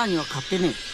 ラーには買ってねえ。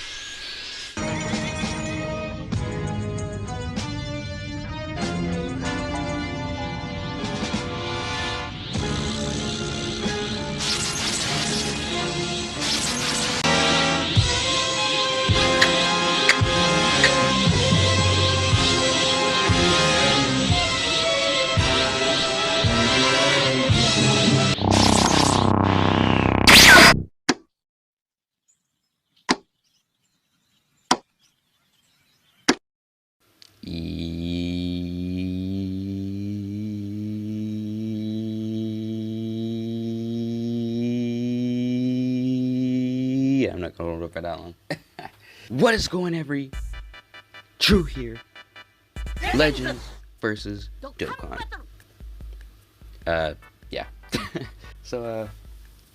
Yeah, I'm not gonna look for that long. What is going, every True here? Legends versus Dokkan. Yeah. So,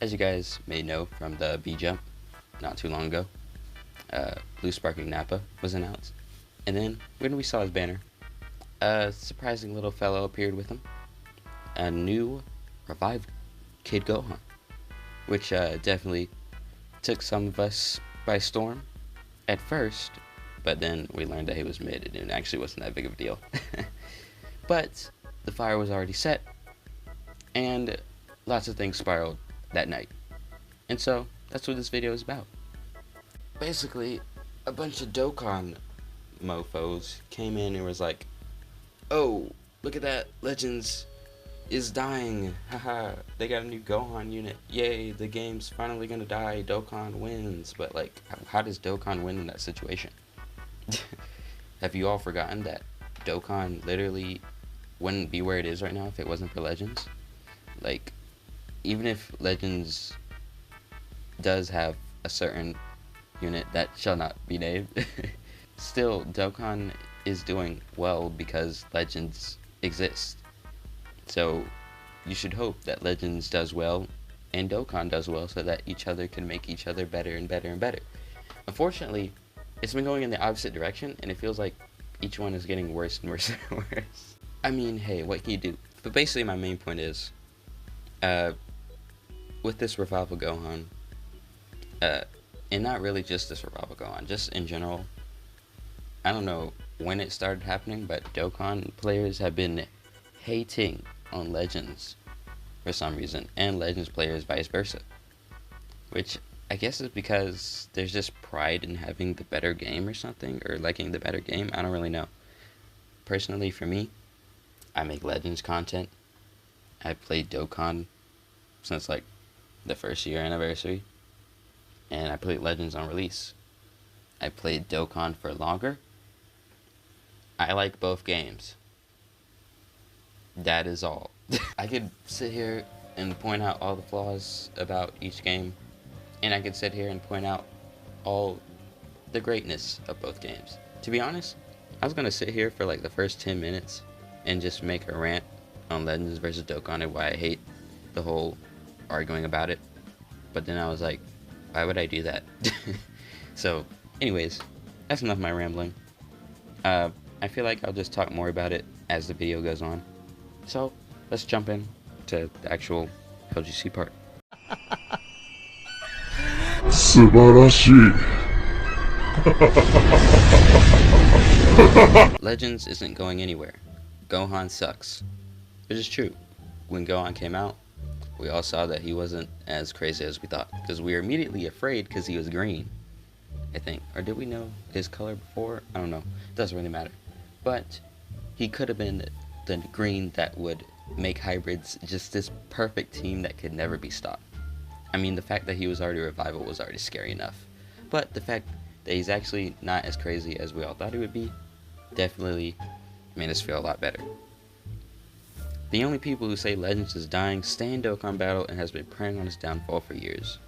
as you guys may know from the B jump not too long ago, Blue Sparking Nappa was announced, and then when we saw his banner, a surprising little fellow appeared with him, a new revived Kid Gohan, which definitely took some of us by storm at first, but then we learned that he was mid and it actually wasn't that big of a deal. But the fire was already set, and lots of things spiraled that night. And so that's what this video is about. Basically, a bunch of Dokkan mofos came in and was like, oh, look at that, Legends is dying, haha, they got a new Gohan unit, yay, the game's finally gonna die, Dokkan wins. But like, how does Dokkan win in that situation? Have you all forgotten that Dokkan literally wouldn't be where it is right now if it wasn't for Legends? Like, even if Legends does have a certain unit that shall not be named, still Dokkan is doing well because Legends exists. So you should hope that Legends does well and Dokkan does well so that each other can make each other better and better and better. Unfortunately, it's been going in the opposite direction, and it feels like each one is getting worse and worse and worse. I mean, hey, what can you do? But basically my main point is, with this revival Gohan, and not really just this revival Gohan, just in general, I don't know when it started happening, but Dokkan players have been hating on Legends for some reason, and Legends players vice versa, which I guess is because there's just pride in having the better game or something, or liking the better game. I don't really know. Personally, for me, I make Legends content. I played Dokkan since like the first year anniversary, and I played Legends on release. I played Dokkan for longer. I like both games. That is all. I could sit here and point out all the flaws about each game, and I could sit here and point out all the greatness of both games. To be honest, I was gonna sit here for like the first 10 minutes and just make a rant on Legends versus Dokkan and why I hate the whole arguing about it, but then I was like, why would I do that? So anyways, that's enough of my rambling. I feel like I'll just talk more about it as the video goes on. So let's jump in to the actual LGC part. Legends isn't going anywhere. Gohan sucks. Which is true. When Gohan came out, we all saw that he wasn't as crazy as we thought, because we were immediately afraid because he was green, I think. Or did we know his color before? I don't know. It doesn't really matter. But he could have been the green that would make hybrids just this perfect team that could never be stopped. I mean, the fact that he was already revival was already scary enough, but the fact that he's actually not as crazy as we all thought he would be definitely made us feel a lot better. The only people who say Legends is dying stay in Dokkan Battle and has been preying on his downfall for years.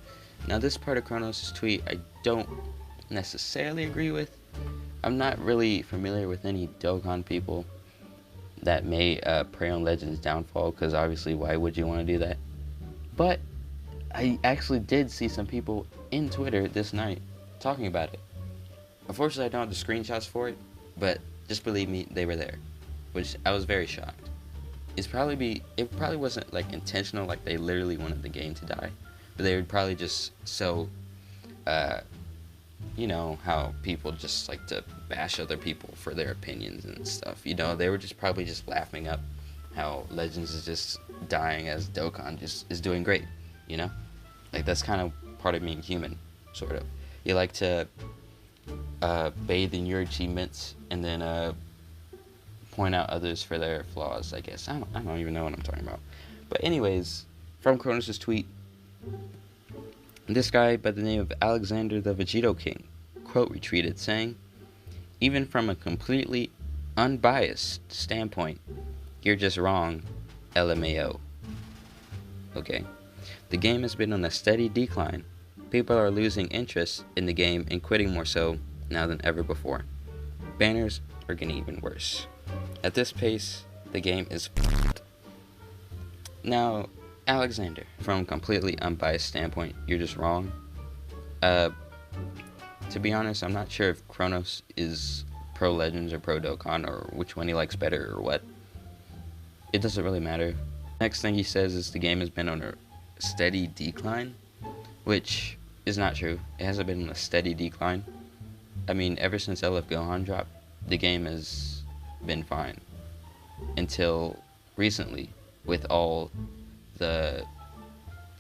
Now, this part of Kronos' tweet I don't necessarily agree with. I'm not really familiar with any Dokkan people that may prey on Legends' downfall, because obviously why would you want to do that? But I actually did see some people in Twitter this night talking about it. Unfortunately, I don't have the screenshots for it, but just believe me, they were there, which I was very shocked. It probably wasn't like intentional, like they literally wanted the game to die, but they would probably just so you know how people just like to bash other people for their opinions and stuff. You know, they were just probably just laughing up how Legends is just dying as Dokkan just is doing great. You know, like that's kind of part of being human, sort of. You like to bathe in your achievements and then point out others for their flaws. I guess I don't even know what I'm talking about. But anyways, from Kronos' tweet, this guy by the name of Alexander the Vegito King quote retweeted saying, "Even from a completely unbiased standpoint, you're just wrong, LMAO." Okay. The game has been on a steady decline. People are losing interest in the game and quitting more so now than ever before. Banners are getting even worse. At this pace, the game is f***ed. Now, Alexander, from a completely unbiased standpoint, you're just wrong. To be honest, I'm not sure if Kronos is pro Legends or pro Dokkan or which one he likes better or what. It doesn't really matter. Next thing he says is the game has been on a steady decline, which is not true. It hasn't been on a steady decline. I mean, ever since LF Gohan dropped, the game has been fine. Until recently, with all the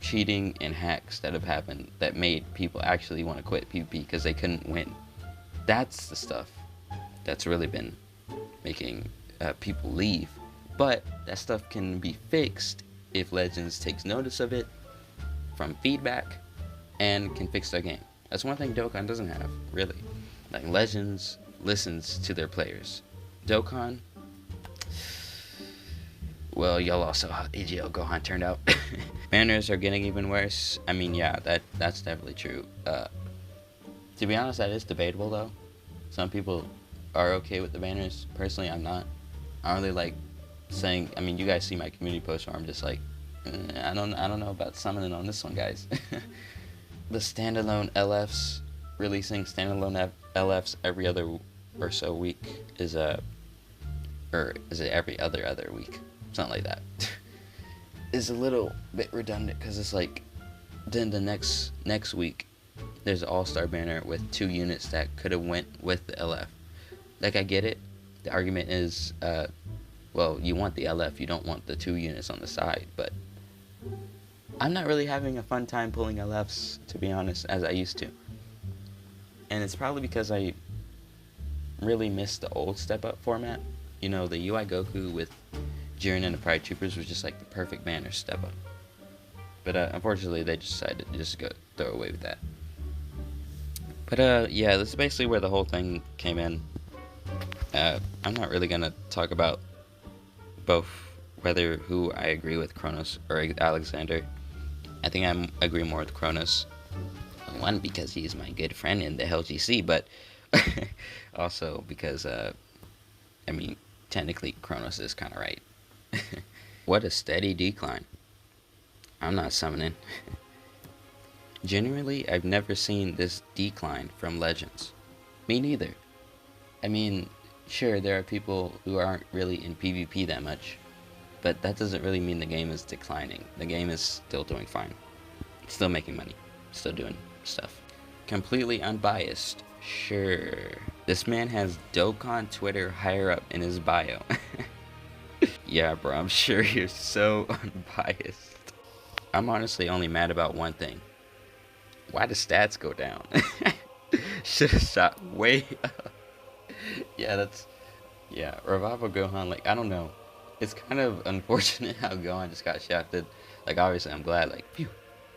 cheating and hacks that have happened that made people actually want to quit PvP because they couldn't win. That's the stuff that's really been making people leave. But that stuff can be fixed if Legends takes notice of it from feedback and can fix their game. That's one thing Dokkan doesn't have, really. Like, Legends listens to their players. Dokkan, well, y'all also how AGL Gohan turned out. Banners are getting even worse. I mean, yeah, that's definitely true. To be honest, that is debatable, though. Some people are okay with the banners. Personally, I'm not. I don't really like saying, I mean, you guys see my community post where I'm just like, I don't know about summoning on this one, guys. The standalone LFs, releasing standalone LFs every other or so week is or is it every other week? Something like that. Is a little bit redundant because it's like, then the next week, there's an all-star banner with 2 units that could have went with the LF. Like, I get it. The argument is, well, you want the LF, you don't want the 2 units on the side, but I'm not really having a fun time pulling LFs, to be honest, as I used to. And it's probably because I really miss the old step-up format. You know, the UI Goku with Jiren and the Pride Troopers was just like the perfect banner step-up. But unfortunately, they decided to just go throw away with that. But yeah, this is basically where the whole thing came in. I'm not really gonna talk about both who I agree with, Kronos or Alexander. I think I agree more with Kronos. One, because he's my good friend in the LGC, but also because, I mean, technically Kronos is kind of right. What a steady decline. I'm not summoning. Genuinely, I've never seen this decline from Legends. Me neither. I mean, sure, there are people who aren't really in PvP that much, but that doesn't really mean the game is declining. The game is still doing fine. It's still making money. Still doing stuff. Completely unbiased. Sure. This man has Dokkan Twitter higher up in his bio. Yeah, bro, I'm sure you're so unbiased. I'm honestly only mad about one thing. Why the stats go down? Should have shot way up. Yeah, Revival Gohan, like, I don't know. It's kind of unfortunate how Gohan just got shafted. Like, obviously, I'm glad, like, phew,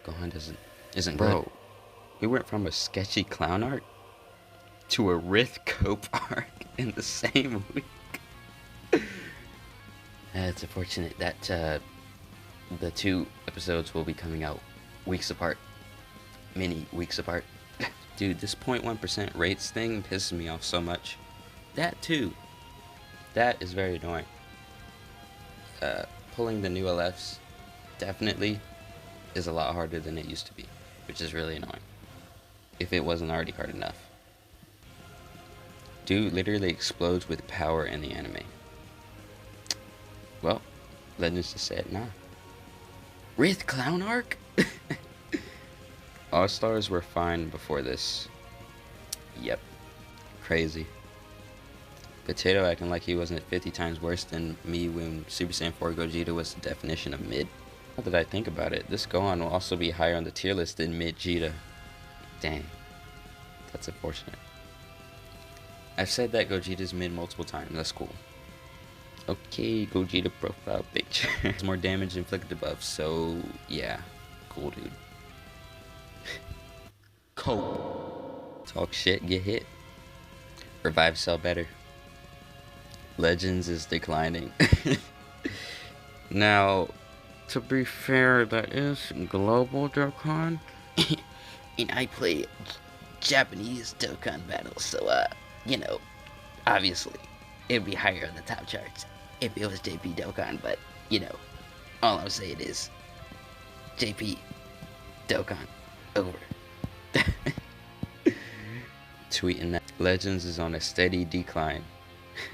Gohan isn't good. Bro, we went from a sketchy clown arc to a Rith Cope arc in the same week. It's unfortunate that the 2 episodes will be coming out weeks apart. Many weeks apart. Dude, this 0.1% rates thing pisses me off so much. That too. That is very annoying. Pulling the new LFs definitely is a lot harder than it used to be, which is really annoying. If it wasn't already hard enough. Dude literally explodes with power in the anime. Well, Legends just said, nah. Rith Clown Arc? All-Stars were fine before this. Yep, crazy. Potato acting like he wasn't 50 times worse than me when Super Saiyan 4 Gogeta was the definition of mid. Now that I think about it, this Gohan will also be higher on the tier list than mid Gita. Dang, that's unfortunate. I've said that Gogeta's mid multiple times, that's cool. Okay, Gogeta profile picture. There's more damage inflicted above, so yeah, cool dude. Cope. Talk shit, get hit. Revive sell better. Legends is declining. Now, to be fair, that is global Dokkan. And I play Japanese Dokkan battles, so you know, obviously, it'd be higher on the top charts if it was JP Dokkan, but, you know, all I'm saying is, JP Dokkan, over. Tweeting that Legends is on a steady decline.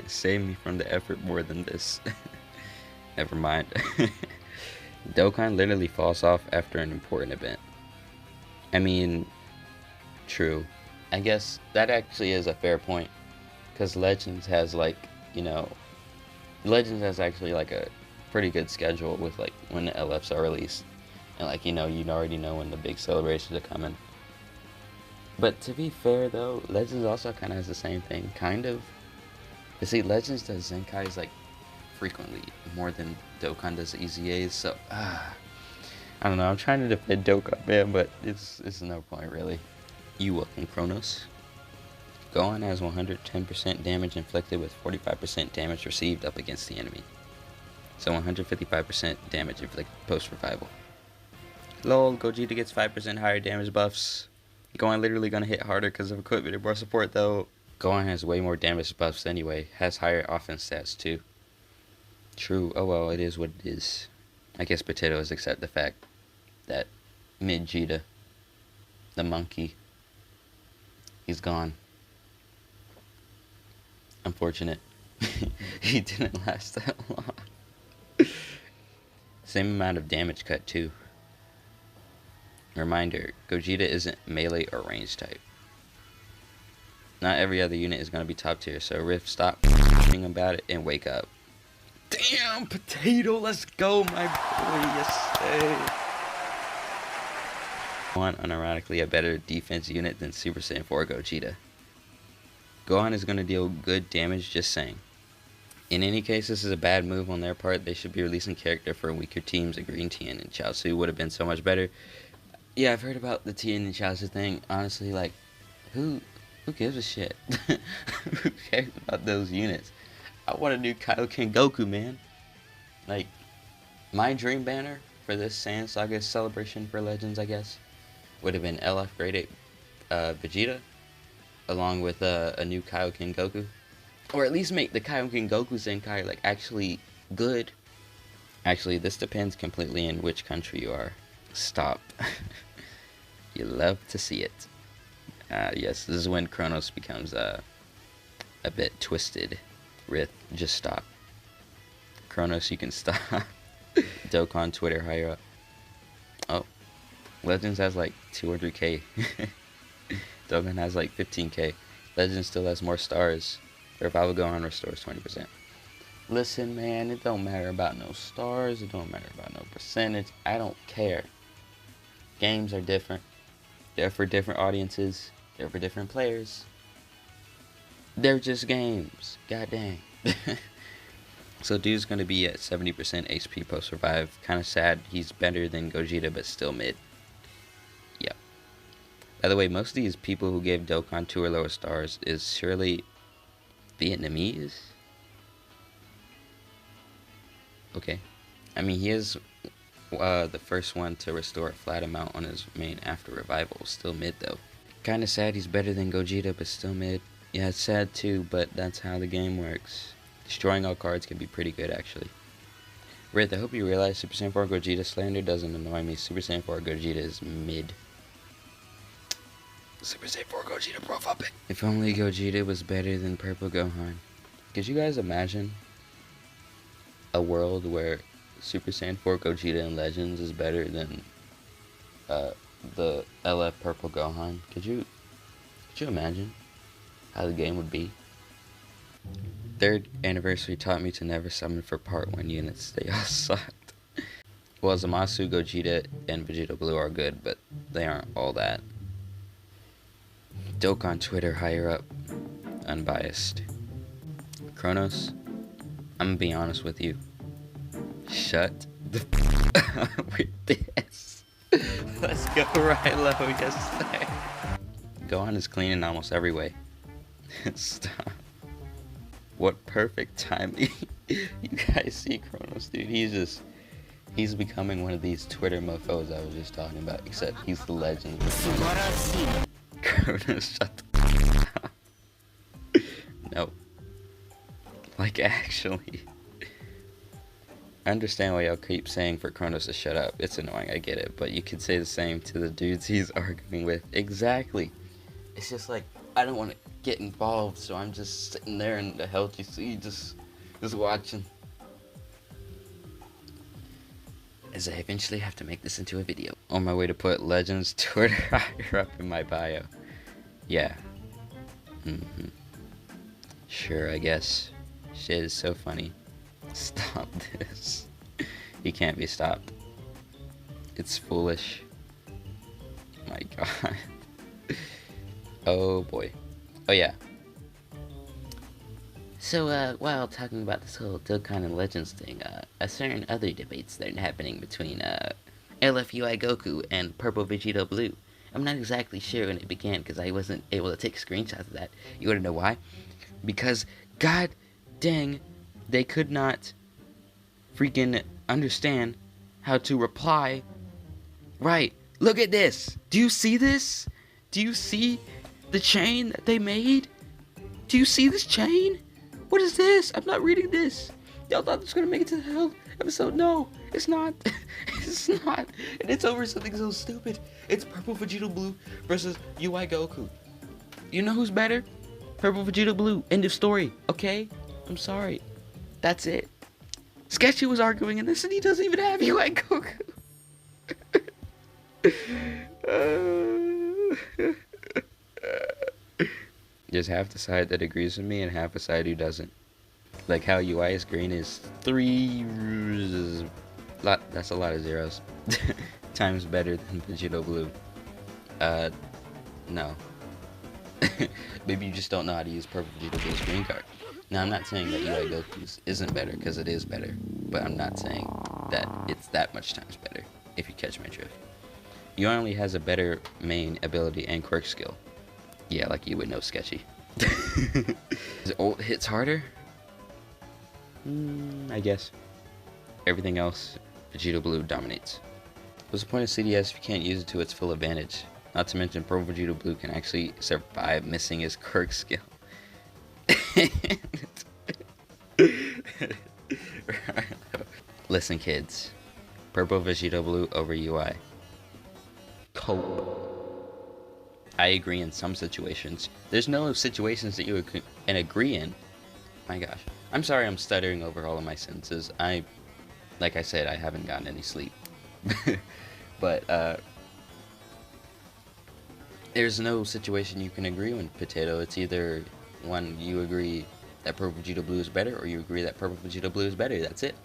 Save me from the effort more than this. Never mind. Dokkan literally falls off after an important event. I mean, true. I guess that actually is a fair point. Because Legends has, like, you know, Legends has actually, like, a pretty good schedule with, like, when the LFs are released. And, like, you know, you already know when the big celebrations are coming. But to be fair, though, Legends also kind of has the same thing, kind of. But see, Legends does Zenkais, like, frequently, more than Dokkan does EZAs, so, I don't know, I'm trying to defend Dokkan, man, but it's no point, really. You welcome, Kronos. Gohan has 110% damage inflicted with 45% damage received up against the enemy. So 155% damage inflicted post-revival. Lol, Gogeta gets 5% higher damage buffs. Gohan literally gonna hit harder because of equipment and more support, though. Gohan has way more damage buffs anyway, has higher offense stats too. True, oh well, it is what it is. I guess potatoes accept the fact that mid-Gita, the monkey, he's gone. Unfortunate. He didn't last that long. Same amount of damage cut too. Reminder, Gogeta isn't melee or range type. Not every other unit is going to be top tier, so Riff, stop thinking about it and wake up. Damn, Potato, let's go, my boy, yes, sir. Gohan unironically a better defense unit than Super Saiyan 4 Gogeta. Gohan is going to deal good damage, just saying. In any case, this is a bad move on their part. They should be releasing character for weaker teams. A Green Tien and Chaozu would have been so much better. Yeah, I've heard about the Tien and Chaozu thing. Honestly, like, who gives a shit? Who cares about those units? I want a new Kaioken Goku, man. Like, my dream banner for this Saiyan Saga celebration for Legends, I guess, would have been LF Grade 8 Vegeta, along with a new Kaioken Goku. Or at least make the Kaioken Goku Zenkai, like, actually good. Actually, this depends completely on which country you are. Stop. You love to see it. Yes, this is when Kronos becomes a bit twisted. Rith, just stop. Kronos, you can stop. Dokkan Twitter higher up. Oh, Legends has like 200k. Dokkan has like 15k. Legends still has more stars. Revival Gohan restores 20%. Listen, man, it don't matter about no stars. It don't matter about no percentage. I don't care. Games are different. They're for different audiences. They're for different players. They're just games. God dang. So dude's going to be at 70% HP post-revive. Kind of sad. He's better than Gogeta, but still mid. Yep. By the way, most of these people who gave Dokkan 2 or lower stars is surely Vietnamese. Okay. I mean, he is the first one to restore a flat amount on his main after revival. Still mid, though. Kinda sad he's better than Gogeta, but still mid. Yeah, it's sad too, but that's how the game works. Destroying all cards can be pretty good, actually. Rith, I hope you realize Super Saiyan 4 Gogeta slander doesn't annoy me. Super Saiyan 4 Gogeta is mid. Super Saiyan 4 Gogeta profile pic. If only Gogeta was better than Purple Gohan. Could you guys imagine a world where Super Saiyan 4 Gogeta in Legends is better than the LF Purple Gohan? Could you imagine? how the game would be. Third anniversary taught me to never summon for part 1 units. They all sucked. Well, Zamasu, Gogeta, and Vegeta Blue are good, but they aren't all that. Dokkan Twitter higher up. Unbiased. Kronos, I'm gonna be honest with you. Shut the up with this. Let's go Rilo, yes sir. Gohan is clean in almost every way. Stop. What perfect timing. You guys see Kronos, dude. He's becoming one of these Twitter mofos I was just talking about, except he's the legend. Kronos, shut the up. No. Like, actually. I understand why y'all keep saying for Kronos to shut up. It's annoying, I get it. But you could say the same to the dudes he's arguing with. Exactly. It's just like, I don't want to get involved, so I'm just sitting there in the hell you see, just watching. As I eventually have to make this into a video. On my way to put Legends Twitter higher up in my bio. Yeah. Sure, I guess. Shit is so funny. Stop this. He can't be stopped. It's foolish. My god. Oh boy. Oh yeah. So, while talking about this whole Dokkan and Legends thing, a certain other debates that are happening between, LFUI Goku and Purple Vegeta Blue. I'm not exactly sure when it began because I wasn't able to take screenshots of that. You wanna know why? Because, god dang, they could not freaking understand how to reply. Right, look at this. Do you see this? Do you see the chain that they made? Do you see this chain? What is this? I'm not reading this. Y'all thought this was gonna make it to the hell episode? No, it's not. It's not. And it's over something so stupid. It's Purple Vegeta Blue versus UI Goku. You know who's better? Purple Vegeta Blue. End of story. Okay? I'm sorry. That's it. Sketchy was arguing in this and he doesn't even have UI Goku. There's half the side that agrees with me and half the side who doesn't. Like how UI's green is 3... That's a lot of zeros. Times better than Vegeta Blue. No. Maybe you just don't know how to use Purple Vegeta Blue's green card. Now, I'm not saying that UI Goku's isn't better, because it is better. But I'm not saying that it's that much times better, if you catch my drift. UI only has a better main ability and quirk skill. Yeah, like you would know, Sketchy. His ult hits harder? I guess. Everything else, Vegeta Blue dominates. What's the point of CDS if you can't use it to its full advantage? Not to mention, Purple Vegeta Blue can actually survive missing his quirk skill. Listen, kids. Purple Vegeta Blue over UI. Cope. I agree in some situations. There's no situations that you can agree in. My gosh. I'm sorry I'm stuttering over all of my sentences. Like I said, I haven't gotten any sleep. But, there's no situation you can agree on, Potato. It's either one, you agree that Purple Vegeta Blue is better, or you agree that Purple Vegeta Blue is better. That's it.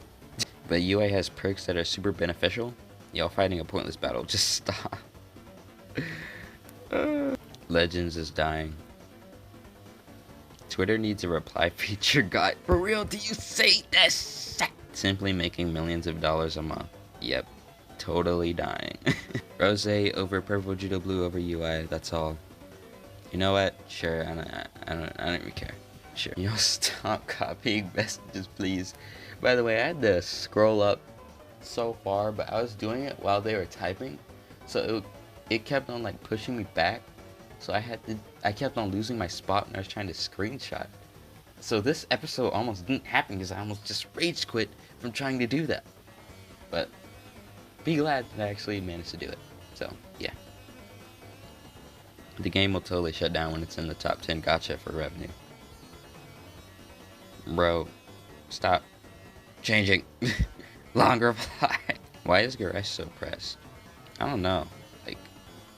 But UI has perks that are super beneficial. Y'all fighting a pointless battle. Just stop. Legends is dying. Twitter needs a reply feature. God, for real, do you say this? Simply making millions of dollars a month. Yep, totally dying. Rose over Purple Vegeta Blue over UI. That's all. You know what? Sure, I don't even care. Sure. Yo, stop copying messages, please. By the way, I had to scroll up so far, but I was doing it while they were typing, so it kept on like pushing me back. So I kept on losing my spot when I was trying to screenshot. So this episode almost didn't happen because I almost just rage quit from trying to do that. But be glad that I actually managed to do it. So yeah. The game will totally shut down when it's in the top 10 gacha for revenue. Bro, stop changing. Long reply. Why is Goresh so pressed? I don't know. Like,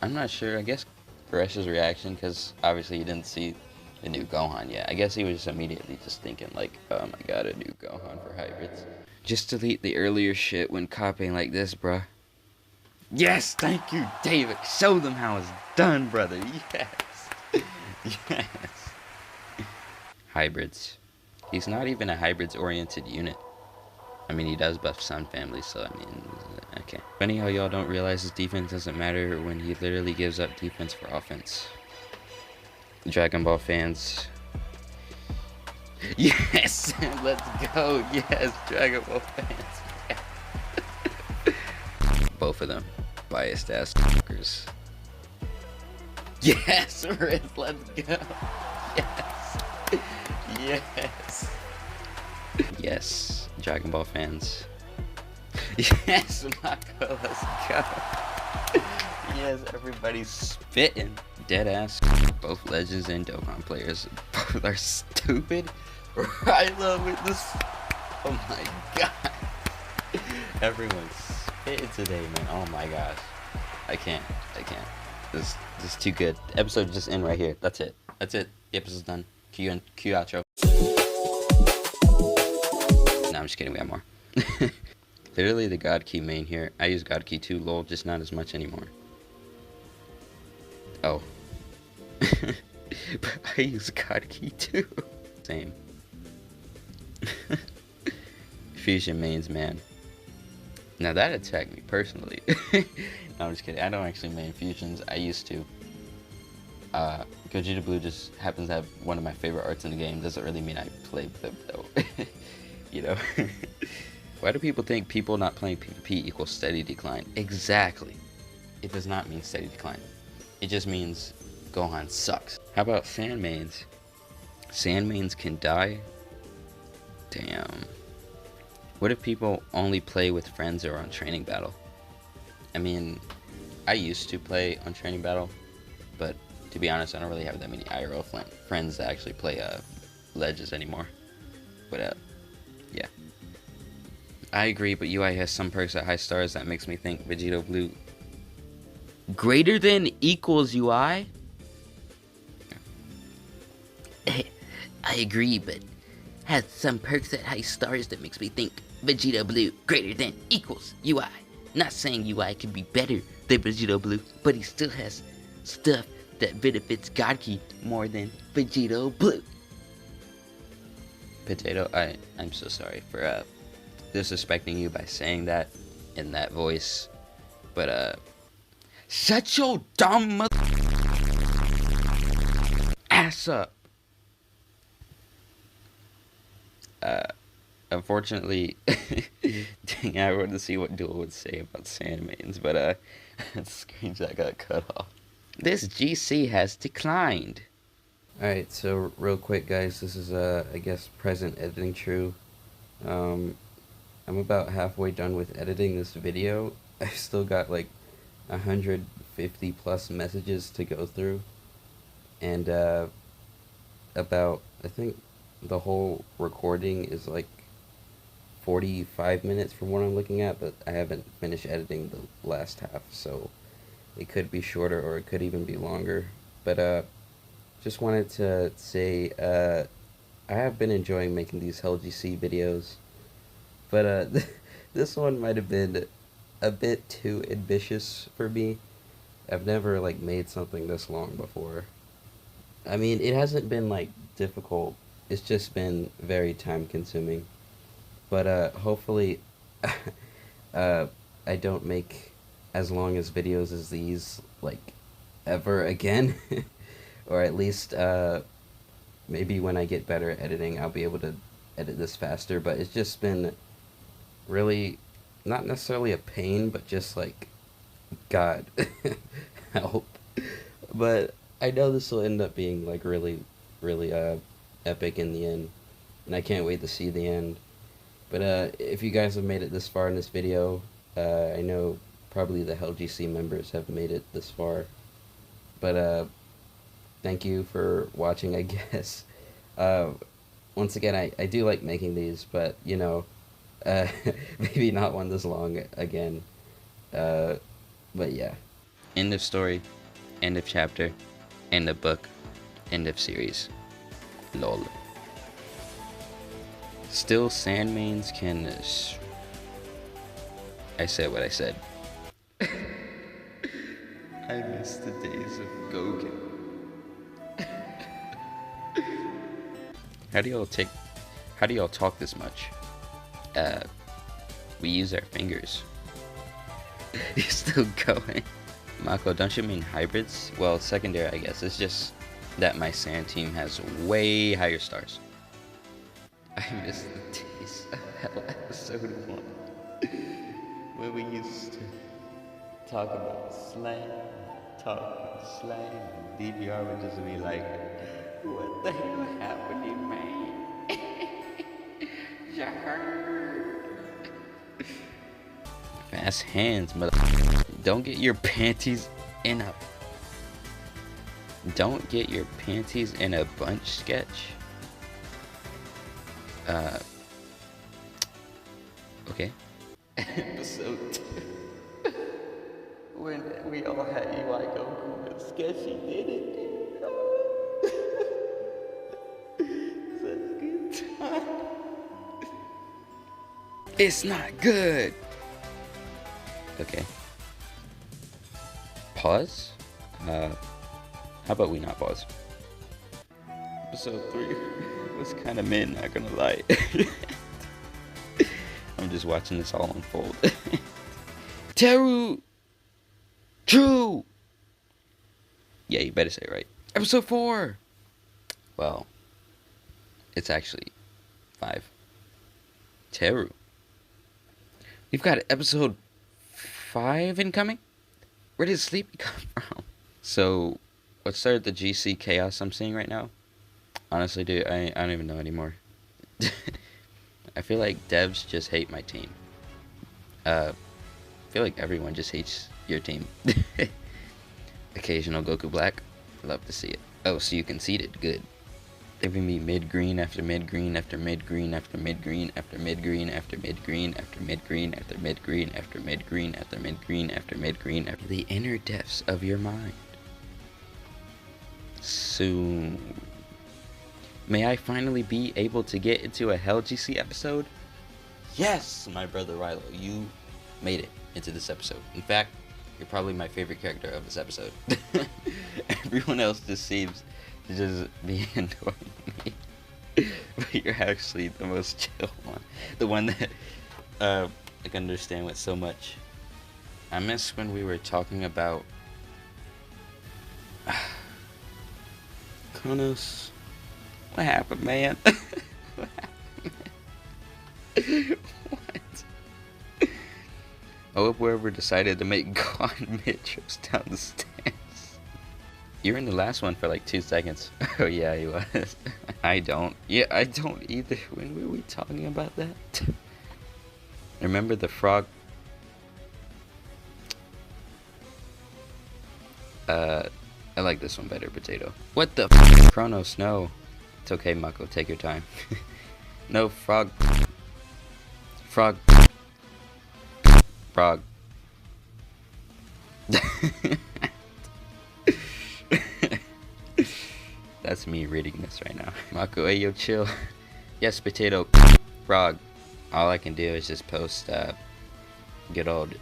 I'm not sure. I guess Goresh's reaction, because obviously you didn't see The new Gohan, yeah. I guess he was just immediately just thinking like, I got a new Gohan for hybrids. Just delete the earlier shit when copying like this, bruh. Yes, thank you, David. Show them how it's done, brother. Yes. Yes. Hybrids. He's not even a hybrids-oriented unit. I mean, he does buff Sun Family, so I mean, okay. Funny how y'all don't realize his defense doesn't matter when he literally gives up defense for offense. Dragon Ball fans. Yes! Let's go! Yes, Dragon Ball fans. Both of them. Biased ass fuckers. Yes, Riz, let's go! Yes! Yes! Yes, Dragon Ball fans. Yes, Mako, let's go! Yes, everybody's spitting. Dead ass. Both legends and Dokkan players. Both are stupid. Rilo with this. Oh my god. Everyone's spitting today, man. Oh my gosh. I can't. This is too good. The episode just end right here. That's it. The episode's done. Cue outro. No, I'm just kidding. We have more. Literally the God Key main here. I use God Key too, lol, just not as much anymore. Oh. But I use God Key too. Same. Fusion mains, man. Now that attacked me personally. No, I'm just kidding. I don't actually main fusions. I used to. Gogeta Blue just happens to have one of my favorite arts in the game. Doesn't really mean I play with them though. You know? Why do people think people not playing PvP equals steady decline? Exactly. It does not mean steady decline. It just means Gohan sucks. How about sand mains? Sand mains can die? Damn. What if people only play with friends or on training battle? I mean, I used to play on training battle, but to be honest, I don't really have that many IRL friends that actually play Legends anymore. But yeah. I agree, but UI has some perks at high stars that makes me think Vegito Blue greater than equals UI? I agree, but has some perks at high stars that makes me think Vegito Blue greater than equals UI. Not saying UI can be better than Vegito Blue, but he still has stuff that benefits Godkey more than Vegito Blue. Potato, I'm so sorry for disrespecting you by saying that in that voice, but shut your dumb ass up. Unfortunately, dang, I wanted to see what Duel would say about sand mains, but screenshot got cut off. This GC has declined. Alright, so real quick guys, this is I guess present editing true. I'm about halfway done with editing this video. I've still got like 150 plus messages to go through, and about, I think the whole recording is like 45 minutes from what I'm looking at, but I haven't finished editing the last half, so it could be shorter or it could even be longer. But just wanted to say I have been enjoying making these Hell GC videos, but this one might have been a bit too ambitious for me. I've never like made something this long before. I mean, it hasn't been like difficult, it's just been very time consuming. But hopefully I don't make as long as videos as these like ever again. Or at least maybe when I get better at editing I'll be able to edit this faster. But it's just been really not necessarily a pain, but just like, God help. But I know this will end up being like really epic in the end, and I can't wait to see the end. But if you guys have made it this far in this video, I know probably the Hell GC members have made it this far, but thank you for watching, I guess. Once again, I do like making these, but you know, maybe not one this long again. But yeah. End of story, end of chapter, end of book, end of series. Lol. Still, Sandmains can. I said what I said. I miss the days of Gogan. How do y'all talk this much? We use our fingers. You're still going. Mako, don't you mean hybrids? Well, secondary, I guess. It's just that my sand team has way higher stars. I miss the days of Hell Episode 1. When we used to talk about slang, DVR would just be like, what the hell happening, man? You heard? Fast hands, mother. Don't get your panties in a bunch sketch. Okay. Episode 2. When we all had UI Goku and Sketchy did it, dude. Such a good time. It's not good. Okay. Pause? How about we not pause? Episode 3 was kind of mid, not gonna lie. I'm just watching this all unfold. Teru! True! Yeah, you better say it right. Episode 4! Well, it's actually 5. Teru. We've got episode 5 incoming? Where did Sleepy come from? So, what started the GC chaos I'm seeing right now? Honestly, dude, I don't even know anymore. I feel like devs just hate my team. I feel like everyone just hates your team. Occasional Goku Black. Love to see it. Oh, so you conceded. Good. Giving me mid-green after mid-green after mid-green after mid-green after mid-green after mid-green after mid-green after mid-green after mid-green after mid-green after mid-green after the inner depths of your mind. Soon. May I finally be able to get into a Hell GC episode? Yes, my brother Rilo, you made it into this episode. In fact, you're probably my favorite character of this episode. Everyone else just seems to just be annoying me. But you're actually the most chill one. The one that I can understand with so much. I miss when we were talking about Kronos. What happened, man? What happened? What? I hope whoever decided to make Gohan mid trips down the stairs. You were in the last one for like 2 seconds. Oh yeah, he was. I don't. Yeah, I don't either. When were we talking about that? Remember the frog? I like this one better, Potato. What the f? Kronos, no. It's okay, Mako, take your time. No, frog. Frog. Frog. That's me reading this right now. Mako, hey yo, chill. Yes, Potato. Frog. All I can do is just post good old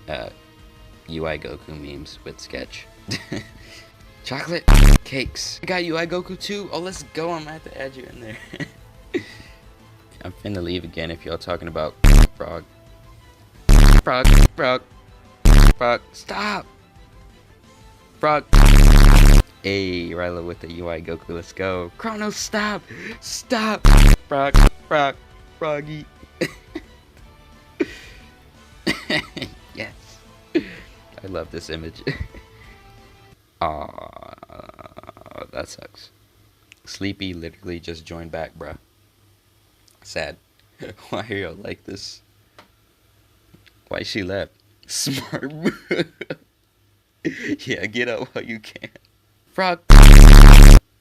UI Goku memes with Sketch. Chocolate cakes. I got UI Goku too. Oh, let's go. I'm gonna have to add you in there. I'm finna leave again if y'all talking about frog. Frog. Frog. Frog. Stop. Frog. Hey, Rilo with the UI Goku. Let's go. Chrono, stop. Stop. Frog. Frog. Froggy. Yes. I love this image. Aw, that sucks. Sleepy literally just joined back, bruh. Sad. Why are y'all like this? Why she left? Smart move. Yeah, get out while you can. Frog.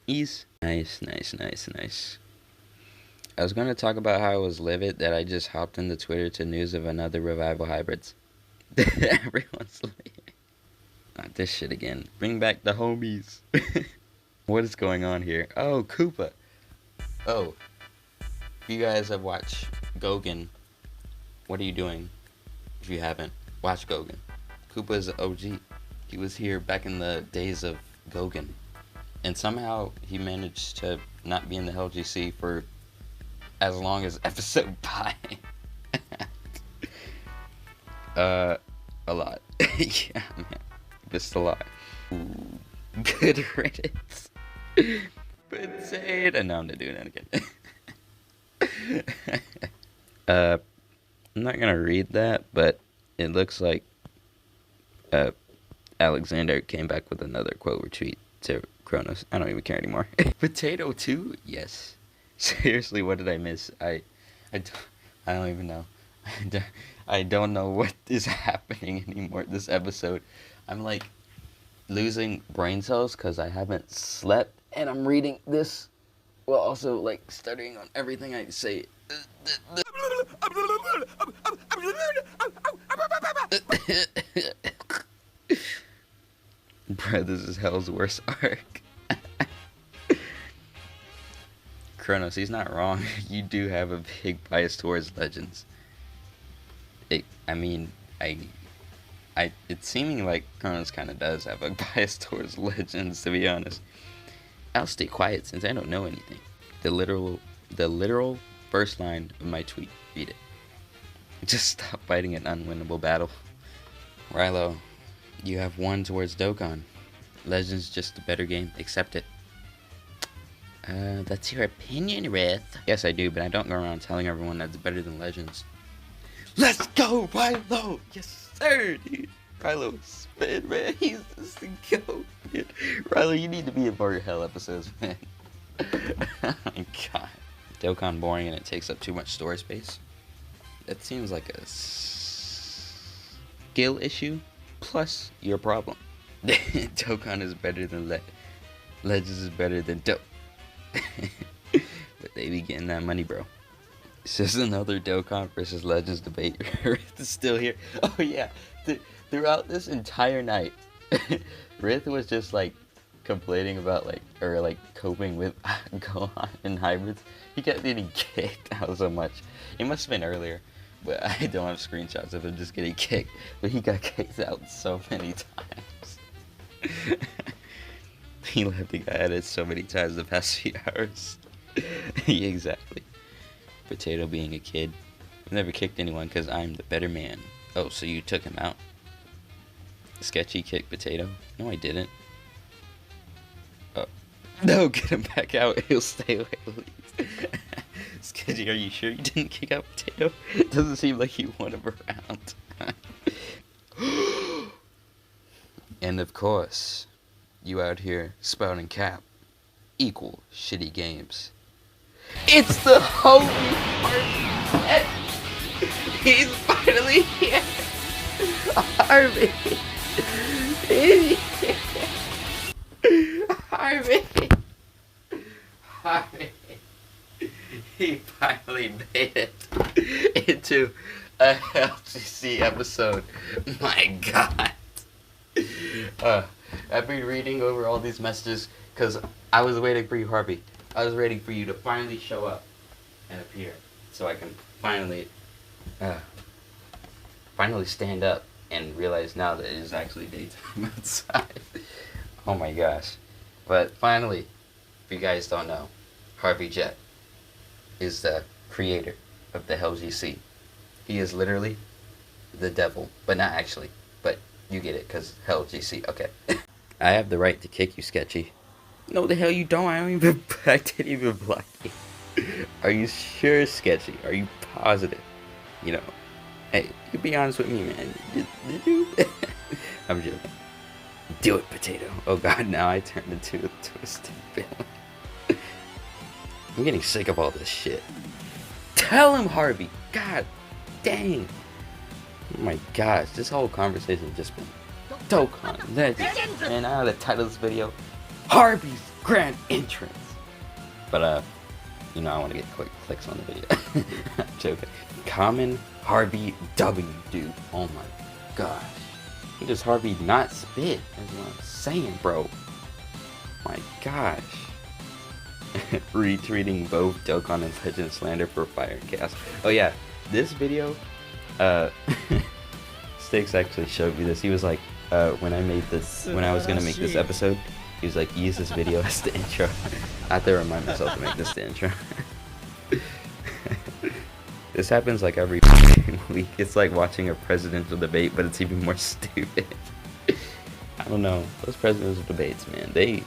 Ease. Nice, nice, nice, nice. I was gonna talk about how I was livid that I just hopped into Twitter to news of another revival hybrids. Everyone's leaving. Not this shit again. Bring back the homies. What is going on here? Oh, Koopa. Oh, if you guys have watched Gogan, what are you doing if you haven't? Watch Gogan. Koopa is an OG. He was here back in the days of Gogan. And somehow he managed to not be in the LGC for as long as episode 5. A lot. Yeah, man. Just a lot. Ooh, good riddance. Potato. No, I'm not doing that again. I'm not gonna read that, but it looks like Alexander came back with another quote retweet to Kronos. I don't even care anymore. Potato 2? Yes. Seriously, what did I miss? I don't even know. I don't know what is happening anymore this episode. I'm like losing brain cells because I haven't slept and I'm reading this while also like studying on everything I say. Bruh, this is hell's worst arc. Kronos, he's not wrong. You do have a big bias towards Legends. It's seeming like Kronos kind of does have a bias towards Legends, to be honest. I'll stay quiet since I don't know anything. The literal first line of my tweet. Read it. Just stop fighting an unwinnable battle. Rilo, you have won towards Dokkan. Legends just a better game. Accept it. That's your opinion, Rith. Yes, I do, but I don't go around telling everyone that's better than Legends. Let's go, Rilo! Yes, sir, dude. Rilo, spin, man. He's just the GOAT, dude. Rilo, you need to be in more Hell episodes, man. Oh my god. Dokkan boring and it takes up too much story space. That seems like a skill issue plus your problem. Dokkan is better than Legends is better than But they be getting that money, bro. It's just another Dokkan versus Legends debate. Rith is still here. Oh yeah, throughout this entire night, Rith was just like complaining about coping with Gohan and hybrids. He kept getting kicked out so much. It must have been earlier, but I don't have screenshots of him just getting kicked. But he got kicked out so many times. He left the guy at it so many times the past few hours. Yeah, exactly. Potato being a kid. I've never kicked anyone because I'm the better man. Oh, so you took him out? Sketchy kicked Potato? No, I didn't. Oh. No, get him back out. He'll stay away, please. Sketchy, are you sure you didn't kick out Potato? It doesn't seem like you want him around. And of course, you out here spouting cap equal shitty games. It's the holy Harvey. He's finally here. Harvey. Harvey. He finally made it into a LGC episode. My god. I've been reading over all these messages because I was waiting for you, Harvey. I was waiting for you to finally show up and appear so I can finally stand up and realize now that it is actually daytime outside. Oh my gosh. But finally, if you guys don't know, Harvey Jet is the creator of the LGC. He is literally the devil, but not actually. But you get it, because LGC. Okay. I have the right to kick you, Sketchy. No, the hell you don't. I didn't even block you. Are you sure, Sketchy? Are you positive? You know, hey, you be honest with me, man. Did you? I'm joking. Do it, Potato. Oh god, now I turned into a twisted villain. I'm getting sick of all this shit. Tell him, Harvey. God dang. Oh my gosh, this whole conversation has just been Dokkan Legends. And I ought to title this video Harvey's Grand Entrance. But you know, I want to get quick clicks on the video. I'm joking. Common Harvey W, dude. Oh my gosh. He does Harvey not spit. That's what I'm saying, bro. My gosh. retweeting both Dokkan and Legend slander for Fire and Chaos. Oh yeah, this video, Sticks actually showed me this. He was like, when I was gonna make this episode, he was like, use this video as the intro. I have to remind myself to make this the intro. This happens like every week. It's like watching a presidential debate, but it's even more stupid. I don't know. Those presidential debates, man, they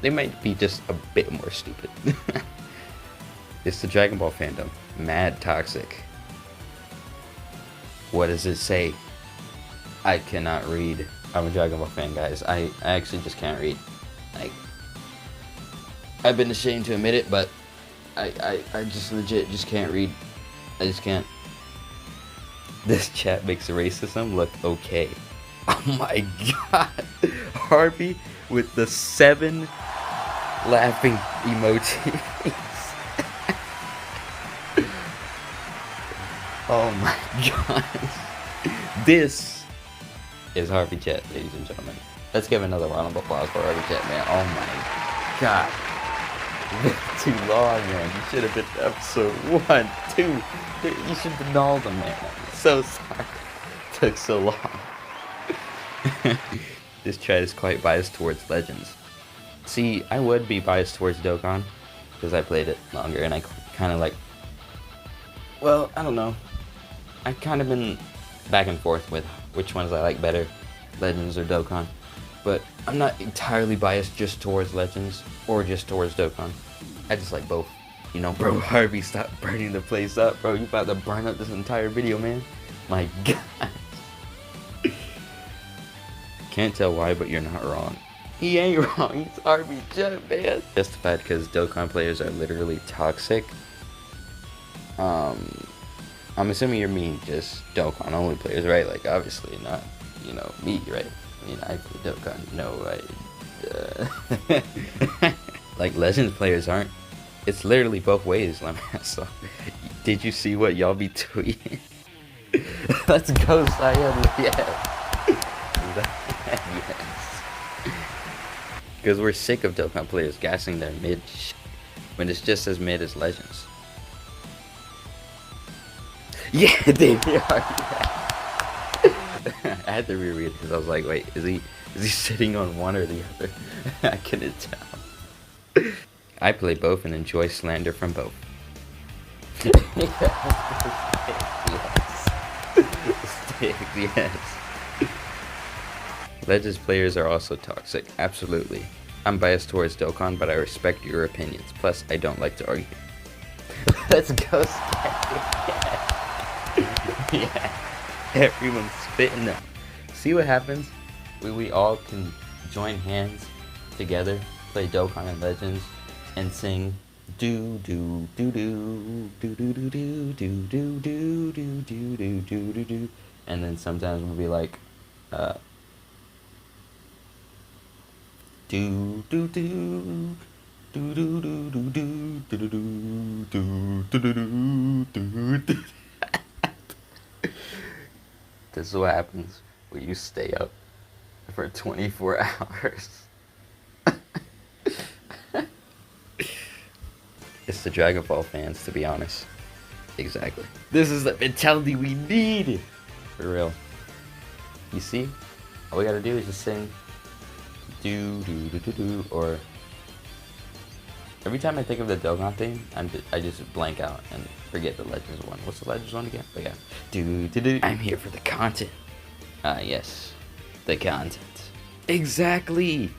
might be just a bit more stupid. It's the Dragon Ball fandom. Mad toxic. What does it say? I cannot read. I'm a Dragon Ball fan, guys. I actually just can't read. Like, I've been ashamed to admit it, but I just legit just can't read. I just can't. This chat makes racism look okay. Oh my god. Harvey with the 7 laughing emojis. Oh my god. This is Harvey Chat, ladies and gentlemen. Let's give another round of applause for Harvey Chat, man. Oh my god. Too long, man. You should have been episode 1, 2. You should have known them, man. I'm so sorry. It took so long. This chat is quite biased towards Legends. See, I would be biased towards Dokkan because I played it longer and I kind of like, well, I don't know. I've kind of been back and forth with which ones I like better, Legends or Dokkan. But I'm not entirely biased just towards Legends or just towards Dokkan. I just like both. You know, bro, Harvey, stop burning the place up, bro. You about to burn up this entire video, man. My god. Can't tell why, but you're not wrong. He ain't wrong. He's Harvey Jet, man. Justified because Dokkan players are literally toxic. I'm assuming you mean just Dokkan only players, right? Like, obviously not, you know, me, right? I mean, I play Dokkan. No, like, Legends players aren't. It's literally both ways, let me ask. So, did you see what y'all be tweeting? Let's go, Sayam. Yeah. Yes. Because we're sick of Dokkan players gassing their mid when it's just as mid as Legends. Yeah, they are. Yeah. I had to reread it because I was like, wait, is he sitting on one or the other? I couldn't tell. I play both and enjoy slander from both. Yes. Yes. Legends players are also toxic, absolutely. I'm biased towards Dokkan, but I respect your opinions. Plus, I don't like to argue. Let's go, yeah. Yeah. Everyone's spitting up. See what happens? We all can join hands together, play Dokkan and Legends, and sing do do do do do do do do do do do do do do do do, and then sometimes we'll be like do do do do do do do do do do do do do. This is what happens when you stay up for 24 hours. It's the Dragon Ball fans, to be honest. Exactly. This is the mentality we need. For real. You see? All we gotta do is just sing do do do do do, or every time I think of the Dokkan theme, I just blank out and forget the Legends one. What's the Legends one again? But yeah. Do do do. I'm here for the content. Yes. The content. Exactly.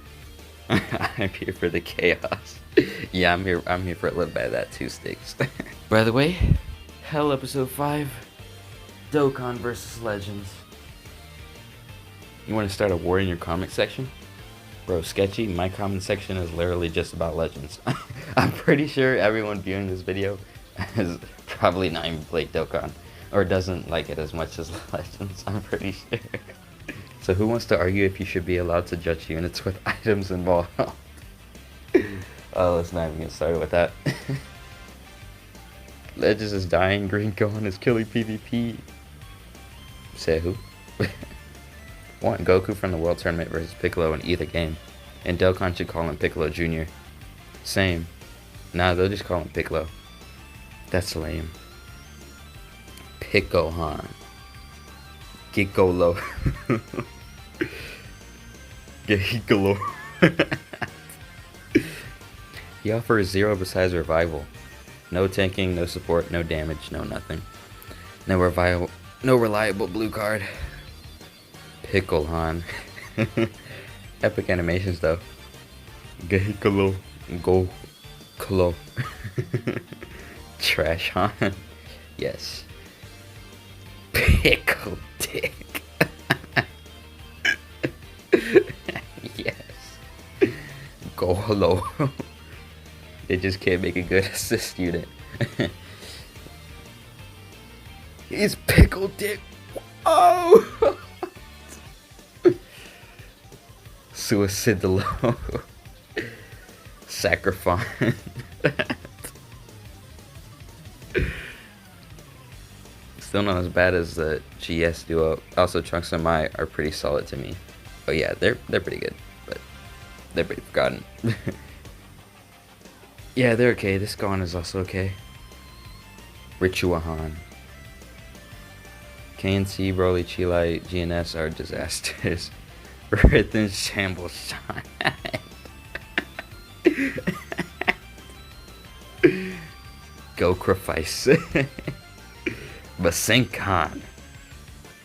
I'm here for the chaos. Yeah, I'm here for a little bit of that too, Sticks. By the way, Hell episode 5, Dokkan versus Legends. You want to start a war in your comment section? Bro, sketchy, my comment section is literally just about Legends. I'm pretty sure everyone viewing this video has probably not even played Dokkan, or doesn't like it as much as Legends, I'm pretty sure. So who wants to argue if you should be allowed to judge units with items involved? Oh, let's not even get started with that. Legends is dying, Green Gohan is killing PvP. Say who? Want Goku from the World Tournament versus Piccolo in either game. And Dokkan should call him Piccolo Jr. Same. Nah, they'll just call him Piccolo. That's lame. Gohan. Gigolo. Gigolo. He offers 0 besides revival. No tanking, no support, no damage, no nothing. No reliable blue card. Piccolohan. Epic animations though. Gehikolo. Go. Klo. Trash Han. Yes. Pickle dick. Yes. Go hello. They just can't make a good assist unit. He's pickle dick. Oh. Suicidalo. Sacrifice. Still not as bad as the GS duo. Also, Trunks and Mai are pretty solid to me. Oh yeah, they're pretty good, but they're pretty forgotten. Yeah, they're okay. This Gohan is also okay. Richuahan. KNC, Broly, Chilai, GNS are disasters. Rhythm Shambles Shine. Gokrafice. Masenkan.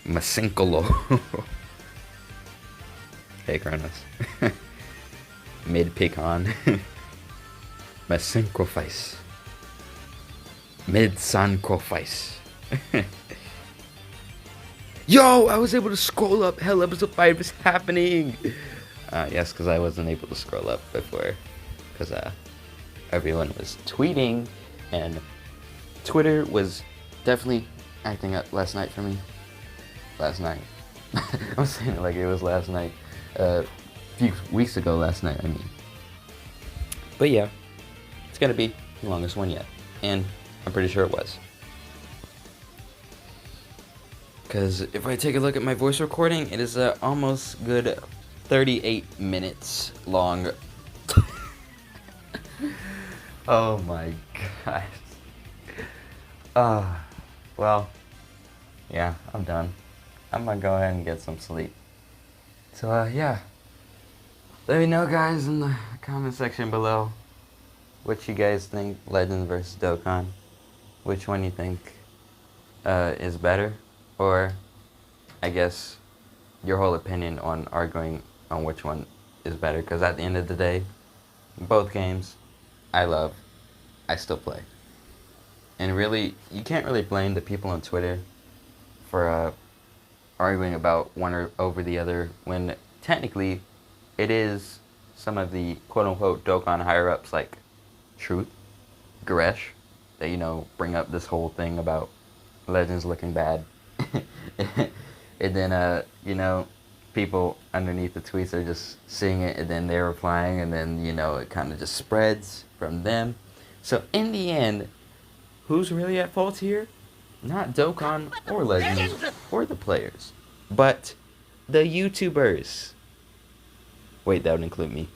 Masenkolo. Hey, Kronos. Mid-Pickon. Masenkofice. Mid-Sankofice. Yo, I was able to scroll up. Hell, episode 5 is happening. Yes, because I wasn't able to scroll up before. Because everyone was tweeting. And Twitter was definitely acting up last night for me. Last night. I'm saying it like it was last night. A few weeks ago last night, I mean. But yeah, it's going to be the longest one yet. And I'm pretty sure it was. Because if I take a look at my voice recording, it is almost good 38 minutes long. Oh my gosh. Well, yeah, I'm done. I'm gonna go ahead and get some sleep. So, yeah. Let me know, guys, in the comment section below what you guys think, Legends versus Dokkan. Which one you think is better? Or, I guess, your whole opinion on arguing on which one is better. Because at the end of the day, both games, I love. I still play. And really, you can't really blame the people on Twitter for arguing about one or over the other when technically it is some of the quote-unquote Dokkan higher-ups like Truth, Goresh, that, you know, bring up this whole thing about Legends looking bad. And then, you know, people underneath the tweets are just seeing it and then they're replying and then, you know, it kind of just spreads from them. So in the end, who's really at fault here? Not Dokkan or Legends or the players, but the YouTubers. Wait, that would include me.